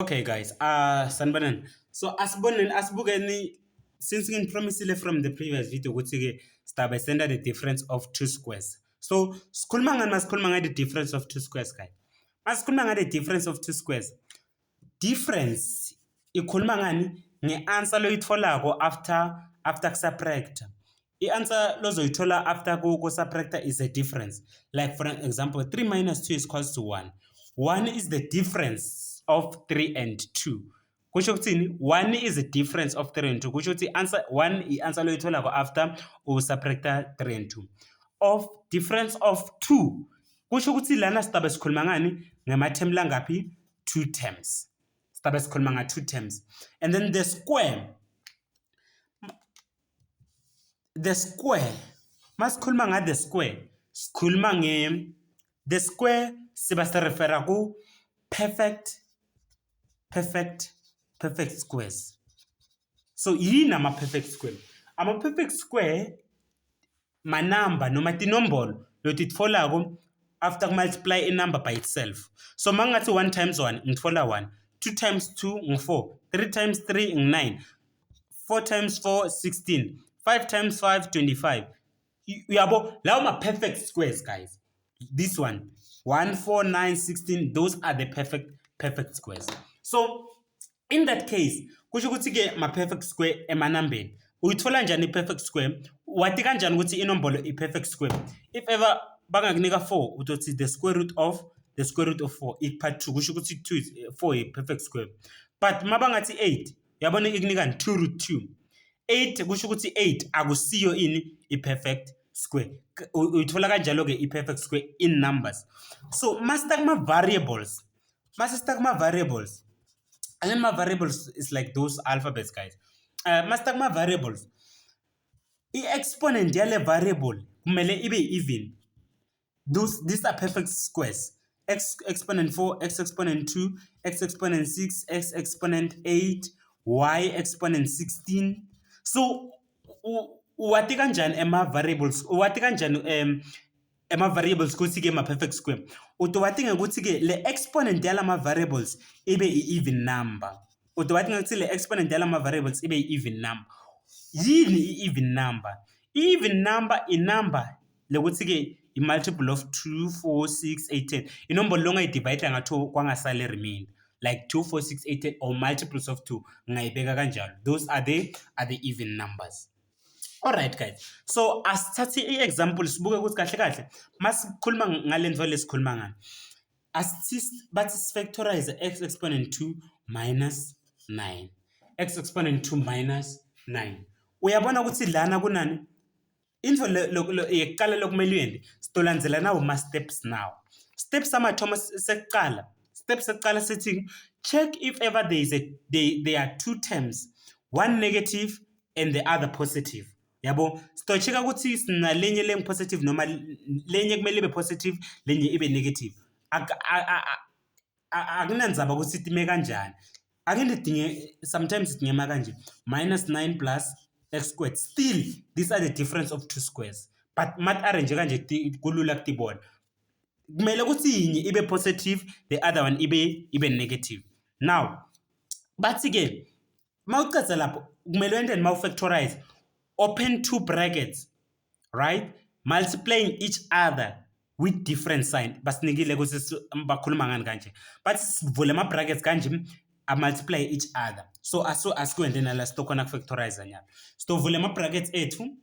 Okay, guys. Sanbanan. So asibukeni since ngipromisile from the previous video ukuthi start by sender the difference of two squares. So sikhuluma ngani masikhuluma ngade difference of two squares guys? Masikhuluma ngade difference of two squares. Difference ikhuluma ngani ngeanswer loyitholako after subtract. I-answer lozoyithola after ku subtract is a difference. Like for example, 3 minus 2 is equals to 1. 1 is the difference of 3 and 2. Kusho ukuthini 1 is the difference of 3 and 2. Kusho ukuthi answer 1 i-answer loyitholako after subtract 3 and 2. Of difference of 2. Kusho ukuthi lana sizabe sikhuluma ngani ngama-term langaphi 2 terms. Sizabe sikhuluma nga 2 terms. And then the square masikhuluma nga the square sikhuluma nge the square siba se refera ku perfect squares. So yini ama perfect square? Ama perfect square manamba noma tinombolo lotitfolako after multiply a number by itself. So mangathi 1 times 1 ngitfola 1, 2 times 2 ngi4, 3 times 3 ngi9, 4 times 4 16, 5 times 5 25. Uyabo lawo ma perfect squares guys. This one 1 4 9 16, those are the perfect squares. So in that case kusho ukuthi ke ma perfect square emanambeni uyithola njani i perfect square? Wathi kanjani ukuthi inombolo i perfect square? If ever bangakunika 4 utothi the square root of 4 equal to kusho ukuthi 2 is 4 i perfect square. But mabangathi 8 uyabona ikunika 2 root 2. 8 kusho ukuthi 8 akusiyo ini i perfect square. Uyithola kanjalo ke i perfect square in numbers. So master ma variables. And then my variables is like those alphabets guys. Master ma variables. I-exponent yale variable kumele ibe even. These are perfect squares. X exponent 4, x exponent 2, x exponent 6, x exponent 8, y exponent 16. So wathi kanjani ema variables? Wathi kanjani ema variables kuthi ke ma perfect square? Utowathi ukuthi ke le exponent yala ma variables ibe even number. Utowathi ukuthi le exponent yala ma variables ibe even number. Yini i-even number? I-even number i number lekuthi ke i multiple of 2 4 6 8 10. Inombolo longa idivide nga2 kwangasale remainder. Like 2 4 6 8 10 or multiples of 2 ngayibeka kanjalo. Those are the even numbers. Alright guys, so asithathe i-example sibuke ukuthi kahle masikhuluma ngalento lesikhuluma ngani. Bathi factorize x exponent 2 minus 9. X exponent 2 minus 9. Uyabona ukuthi lana kunani? Into yekuqala lokumele uyende sitolandzela nawo ma steps now. Steps amathoma sekuqala. Steps sekuqala sithi check if ever there are two terms, one negative and the other positive. Yabo sitocheka ukuthi sina lenye leng positive noma lenye kumele ibe positive lenye ibe negative. Akunanzaba ukuthi itime kanjani. Akendidinge sometimes idingema kanje -9 plus x squared. Still these are the difference of two squares. But mat arrange kanje kulula kutibona. Kumele ukuthi yinye ibe positive, the other one ibe negative. Now bathi ke mawuqedza lapho kumele wendeni mawufactorize open two brackets, right? Multiplying each other with different sign. Basinikile ukuthi bakhuluma ngani kanje. But sivule ama brackets kanje multiply each other. So asikwende nala sitokona factorize nyalo. Sitovule ama brackets ethu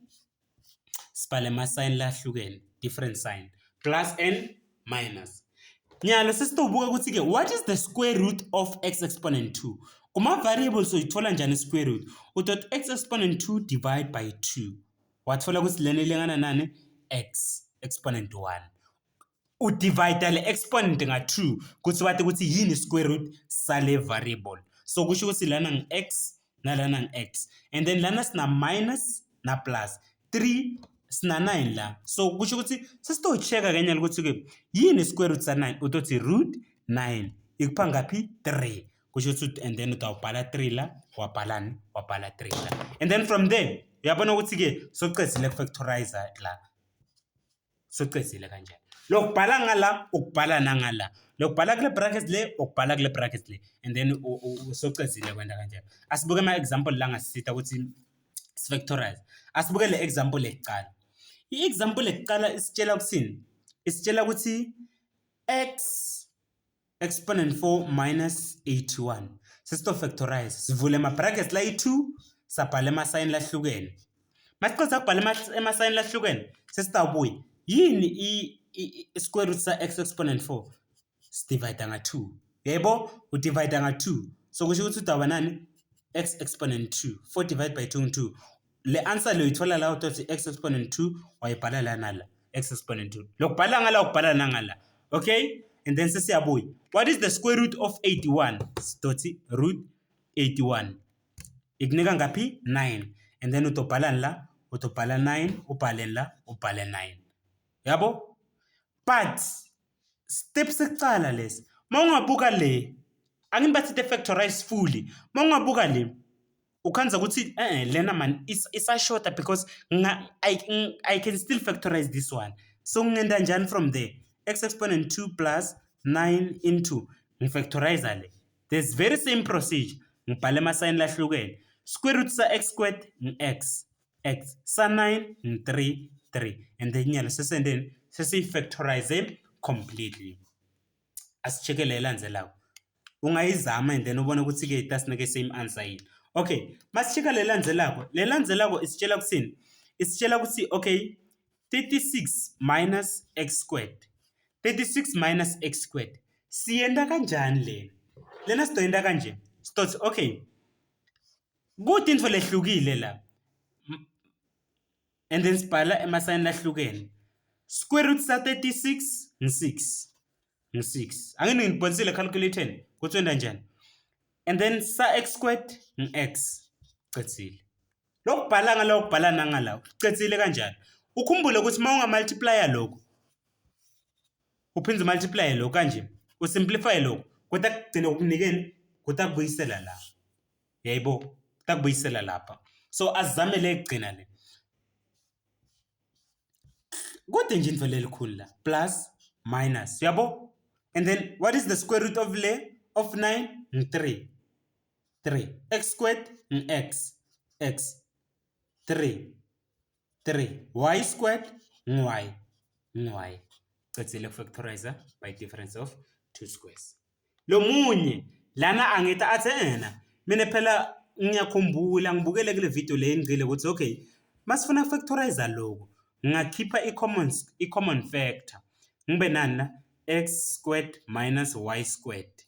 sibhale ama sign lahlukene, different sign, plus and minus. Nyalo sesitobuka ukuthi ke what is the square root of x exponent 2? Kuma variables uyithola njani square root? Utot x exponent 2 divide by 2. Wathola ukuthi lena ilengana nani? X exponent 1. Udivide le exponent nga 2 kuthi wathi ukuthi yini square root sale variable. So kusho ukuthi lana ng x nalana ng x. And then lana sina minus na plus. 3 sina 9 la. So kusho ukuthi sesitocheka kenyala ukuthi ke yini square root sa 9? Utothi root 9 ikupha ngapi? 3. Kusho ukuthi and then utawubhala 3 la wabhala 3 la. And then from there uyabona ukuthi ke soqedile factorize la. Soqedile kanjani. lokubhala ngala ukubhala nangala lokubhala kule brackets le ukubhala kule brackets le and then usocedzile kwenda kanjalo. Asibuke ama example la ngasitha ukuthi sifactorize. Asibuke le example ekuqala. I-example ekuqala isitshela ukuthini? Isitshela ukuthi x exponent 4 minus 81. Sesito factorize. Sivule ama brackets la i2 sabhala ama sign lahlukene. Masiqeda ukubhala ama sign lahlukene sesitawubuya. Yini i-square root sa x exponent 4? Sidivide nga2. Yebo, udivide nga2. So kusho ukuthi udaba nani? X exponent 2. 4 divided by 2 2. Le answer lo ithola la uthi x exponent 2 wayibhala la nala x exponent 2. Lokubhala ngala ukubhala nangala. Okay? And then sesiyabuya. What is the square root of 81? Sidothi root 81. Ikunika ngaphi? 9. And then utobhala la, utobhala 9, ubhale la, ubhale 9. Yabo? But steps ekuqala lesi. Mawungabuka le, angini bathi the factorize fully. Mawungabuka le, ukhanza ukuthi lena man is a shorter because I can still factorize this one. So ngenda njani from there? X exponent 2 plus 9 into ngifactorize le. There's very same procedure. Ngibhale ama sign lahlukene. Square root sa x squared x x sa 9 3 3 and then nyalo sesendeni sesifactorize completely. Asicheke le landzelako. Ungayizama and then ubone ukuthi ke tasinike same answer yini. Okay, masicheka le landzelako isitshela ukuthini? Isitshela ukuthi okay, 36 minus x squared. 36 minus x squared. Siyenda kanjani lena? Lena sidoyenda kanje. Sidothi okay. Kuthi into lehlukile la. And then sibhala ema sign lahlukene. Square root sa 36 ng6. Ng6. Angini ngibonisile calculating ukuthi wenda njani. And then sa x squared ng-x. Cedzile. Lokubhala ngala ukubhala nangala. Cedzile kanjani? Ukhumbule ukuthi mawunga multiplier lokho. Uphindze multiply lokho kanje. Usimplify lokho. Kodwa kugcina ukunikeni kodwa kubuyisela la. Yebo, takubuyisela lapha. So azame le kugcina le. Kodwa nje into lelikhulu la. Plus minus. Yabo? And then what is the square root of 9? 3. 3. X squared x. X. 3. 3. Y squared y. Y. Cedzile factorize by difference of 2 squares. Lo munye lana angeta athena mina phela ngiyakhumbula ngibukele kule video le ngicile ukuthi okay masifuna factorize lokho ngakhipha i-common factor ngibe nani na x squared minus y squared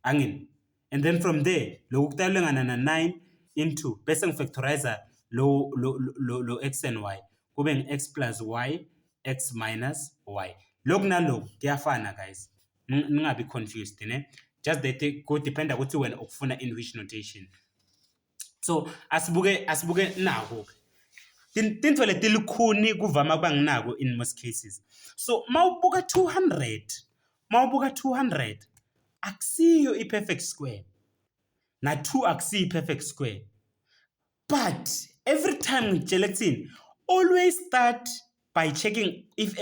angini and then from there lokhu kutalengana na 9 into bese ngifactorize lo x and y kube ngi-x plus y x minus y. Lokhu nalokhu kuyafana guys. Ningabi confused ne. Just that go depend ukuthi wena ukufuna in which notation. So asibuke nako. Tinto letilikhuni kuvama kuba nginako in most cases. So mawubuka 200 akusiyo i-perfect square. Na 2 akusiyo i-perfect square. But every time ngitshela kuthini always start by checking if ever